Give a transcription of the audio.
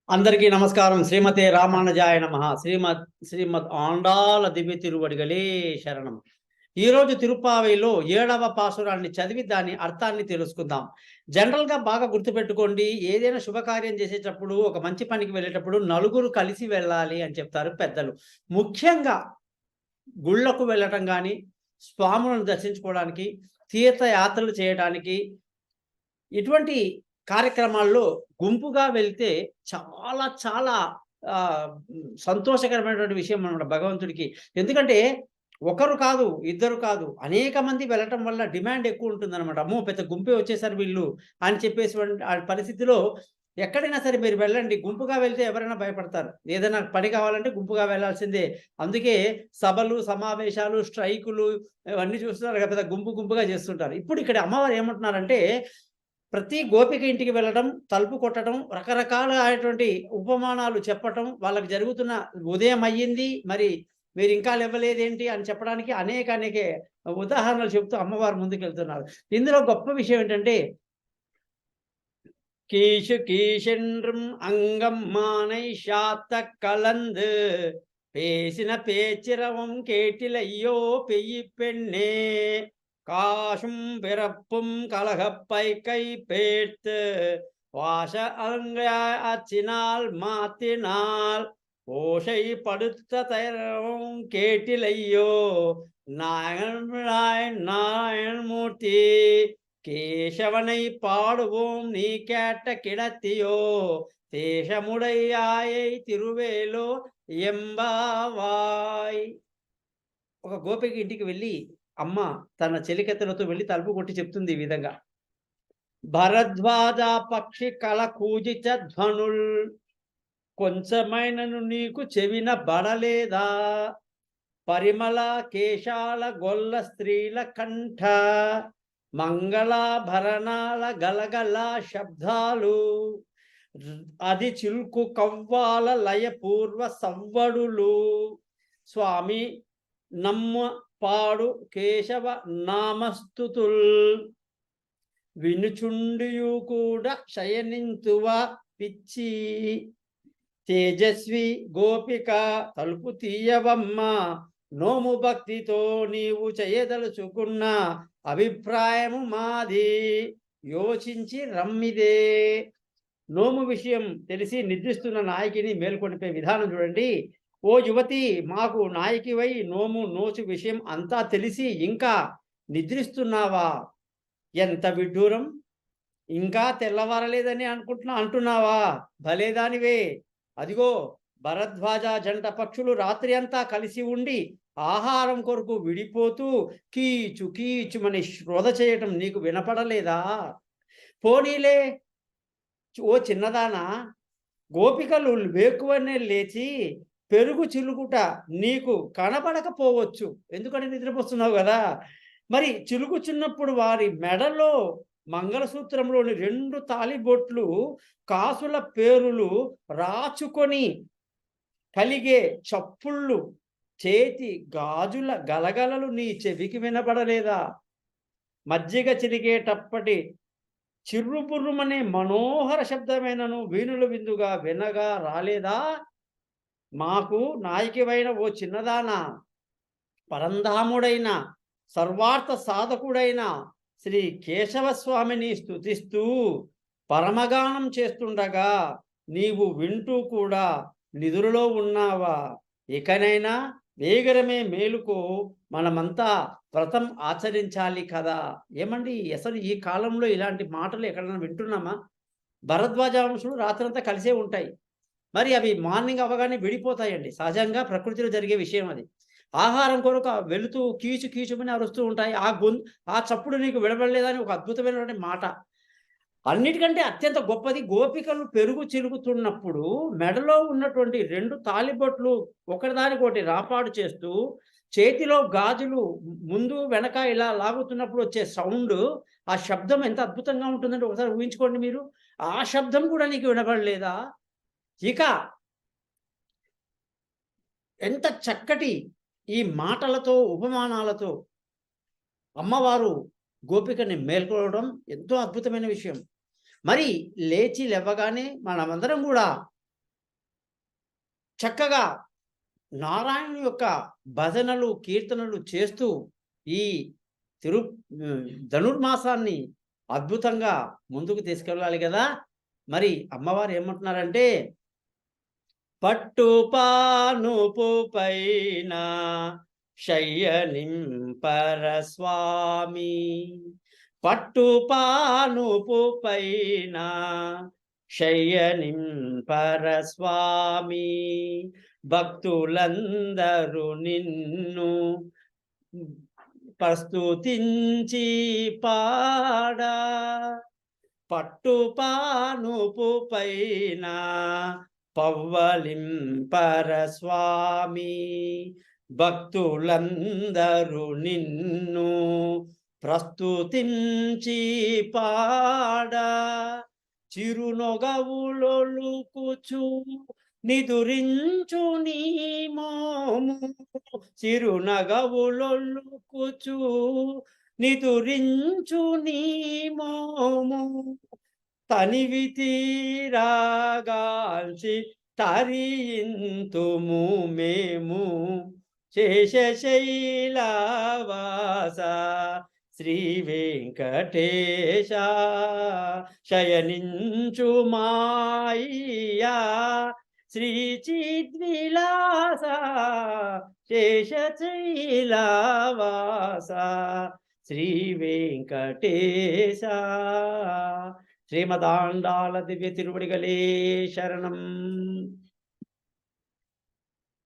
అందరికీ నమస్కారం. శ్రీమతే రామానుజాయ నమః. శ్రీమద్ ఆండాల దివ్య తిరువడిగలే శరణం. ఈరోజు తిరుప్పావైలో 7వ పాసురాన్ని చదివి దాని అర్థాన్ని తెలుసుకుందాం. జనరల్‌గా బాగా గుర్తుపెట్టుకోండి. ఏదైనా శుభకార్యం చేసేటప్పుడు, ఒక మంచి పనికి వెళ్ళేటప్పుడు నలుగురు కలిసి వెళ్ళాలి అని చెప్తారు పెద్దలు. ముఖ్యంగా గుళ్ళకు వెళ్ళటం గాని, స్వాములను దర్శించుకోవడానికి, తీర్థయాత్రలు చేయడానికి ఇటువంటి కార్యక్రమాల్లో గుంపుగా వెళ్తే చాలా చాలా సంతోషకరమైనటువంటి విషయం అన్నమాట భగవంతుడికి. ఎందుకంటే ఒకరు కాదు, ఇద్దరు కాదు, అనేక మంది వెళ్ళటం వల్ల డిమాండ్ ఎక్కువ ఉంటుందన్నమాట. అమ్మో! పెద్ద గుంపే వచ్చేసారు వీళ్ళు అని చెప్పేసివంటి ఆ పరిస్థితిలో ఎక్కడైనా సరే మీరు వెళ్ళండి. గుంపుగా వెళ్తే ఎవరైనా భయపడతారు. ఏదైనా పని కావాలంటే గుంపుగా వెళ్ళాల్సిందే. అందుకే సభలు, సమావేశాలు, స్ట్రైకులు ఇవన్నీ చూస్తున్నారు కదా! పెద్ద గుంపుగా చేస్తుంటారు. ఇప్పుడు ఇక్కడ అమ్మవారు ఏమంటున్నారంటే ప్రతి గోపిక ఇంటికి వెళ్ళడం, తలుపు కొట్టడం, రకరకాలైనటువంటి ఉపమానాలు చెప్పటం, వాళ్ళకి జరుగుతున్న ఉదయం అయ్యింది, మరి మీరింకా లెవ్వలేదేంటి అని చెప్పడానికి అనేక ఉదాహరణలు చెప్తూ అమ్మవారు ముందుకెళ్తున్నారు. ఇందులో గొప్ప విషయం ఏంటంటే, కీషు కీషెండ్రం అంగం మానై షాత్తக் కలంద్ பேசின பேச்சிரவும் கேட்டிலையோ பெய்யிப் பெண்ணே காசும் பிறப்பும் கலகப்பை கை பேர்த்து வாச அலங்காச்சினால் மாத்தினால் ஓசை படுத்த தயரவும் கேட்டிலையோ நாராயணமூர்த்தி கேசவனை பாடுவோம் நீ கேட்ட கிடத்தியோ தேசமுடையாயை తిరువేలో ఎంబావాయ్. ఒక గోపిక ఇంటికి వెళ్ళి అమ్మ తన చెలికత్తెలతో వెళ్ళి తలుపు కొట్టి చెప్తుంది ఈ విధంగా, భరద్వాజ పక్షి కల కూజిచ ధ్వనుల్ కొంచెమైనను నీకు చెవిన బడలేదా, పరిమళ కేశాల గొల్ల స్త్రీల కంఠ మంగళాభరణాల గలగల శబ్దాలు అది చిల్కు కవ్వాల లయపూర్వ సవ్వడులు స్వామి నమ్మ పాడు కేశవ నామస్తుతుల్ వినుచుండియు కూడా శయనింతువ పిచ్చి తేజస్వి గోపిక తలుపు తీయవమ్మ నోము భక్తితో నీవు చేయదలుచుకున్న అభిప్రాయము మాది యోచించి రమ్మిదే. నోము విషయం తెలిసి నిద్రిస్తున్న నాయకిని మేల్కొనిపే విధానం చూడండి. ఓ యువతి, మాకు నాయకివై నోము నోచు విషయం అంతా తెలిసి ఇంకా నిద్రిస్తున్నావా? ఎంత విడ్డూరం! ఇంకా తెల్లవారలేదని అంటున్నావా? భలేదానివే. అదిగో భరద్వాజ జంట పక్షులు రాత్రి అంతా కలిసి ఉండి ఆహారం కొరకు విడిపోతూ కీచు కీచుమని శ్రోధ చేయటం నీకు వినపడలేదా? పోనీలే ఓ చిన్నదానా, గోపికలు వేకువనే లేచి పెరుగు చిలుకుట నీకు కనబడకపోవచ్చు, ఎందుకంటే నిద్రపోస్తున్నావు కదా. మరి చిలుకుచున్నప్పుడు వారి మెడలో మంగళసూత్రంలోని 2 తాళిబొట్లు కాసుల పేరులు రాచుకొని కలిగే చప్పుళ్ళు, చేతి గాజుల గలగలలు నీ చెవికి వినబడలేదా? మజ్జిగ చిలికేటప్పటి చిర్రుబుర్రుమనే మనోహర శబ్దమైనను వీణుల విందుగా వినగా రాలేదా? మాకు నాయకివైన ఓ చిన్నదానా, పరంధాముడైన సర్వార్థ సాధకుడైన శ్రీ కేశవస్వామిని స్తుతిస్తూ పరమగానం చేస్తుండగా నీవు వింటూ కూడా నిదురులో ఉన్నావా? ఇకనైనా వేగరమే మేలుకో, మనమంతా వ్రతం ఆచరించాలి కదా. ఏమండి, అసలు ఈ కాలంలో ఇలాంటి మాటలు ఎక్కడైనా వింటున్నామా? భరద్వాజ వంశులు రాత్రంతా కలిసే ఉంటాయి. మరి అవి మార్నింగ్ అవ్వగానే విడిపోతాయండి. సహజంగా ప్రకృతిలో జరిగే విషయం అది. ఆహారం కొరకు వెళుతూ కీచుమని అరుస్తూ ఉంటాయి. ఆ చప్పుడు నీకు వినబడలేదా అని ఒక అద్భుతమైనటువంటి మాట. అన్నిటికంటే అత్యంత గొప్పది, గోపికలు పెరుగు చిలుకుతున్నప్పుడు మెడలో ఉన్నటువంటి 2 తాళిబొట్లు ఒకదానికొకటి రాపాడు చేస్తూ చేతిలో గాజులు ముందు వెనక ఇలా లాగుతున్నప్పుడు వచ్చే సౌండ్, ఆ శబ్దం ఎంత అద్భుతంగా ఉంటుందంటే ఒకసారి ఊహించుకోండి మీరు. ఆ శబ్దం కూడా నీకు వినబడలేదా? ఇక ఎంత చక్కటి ఈ మాటలతో, ఉపమానాలతో అమ్మవారు గోపికని మేల్కొలవడం ఎంతో అద్భుతమైన విషయం. మరి లేచి లేవగానే మనమందరం కూడా చక్కగా నారాయణుని యొక్క భజనలు, కీర్తనలు చేస్తూ ఈ తిరు ధనుర్మాసాన్ని అద్భుతంగా ముందుకు తీసుకెళ్ళాలి కదా! మరి అమ్మవారు ఏమంటున్నారంటే, పట్టు పానుపు పైన శయ్యనింపర స్వామి, పట్టు పానుపు పైన శయ్యనింపర స్వామి, భక్తులందరూ నిన్ను ప్రస్తుతించి పాడా, పట్టు పానుపు పైన పవ్వళింపర స్వామి, భక్తులందరూ నిన్ను ప్రస్తుతించి పాడా, చిరునొగవులొలుకుచు నిదురించు నీ మోము, చిరునగవులొలుకుచు నిదురించు నీ మోము, తనివి తీరాగాల్చి తరింతుము మేము, శేషశైలవాస శ్రీ వెంకటేశ, శయనించు మాయ్యా శ్రీ చిద్విలాస, శేషశైలవాస శ్రీ వెంకటేశ. శ్రీమదాండాల దివ్య తిరువడిగలే శరణం.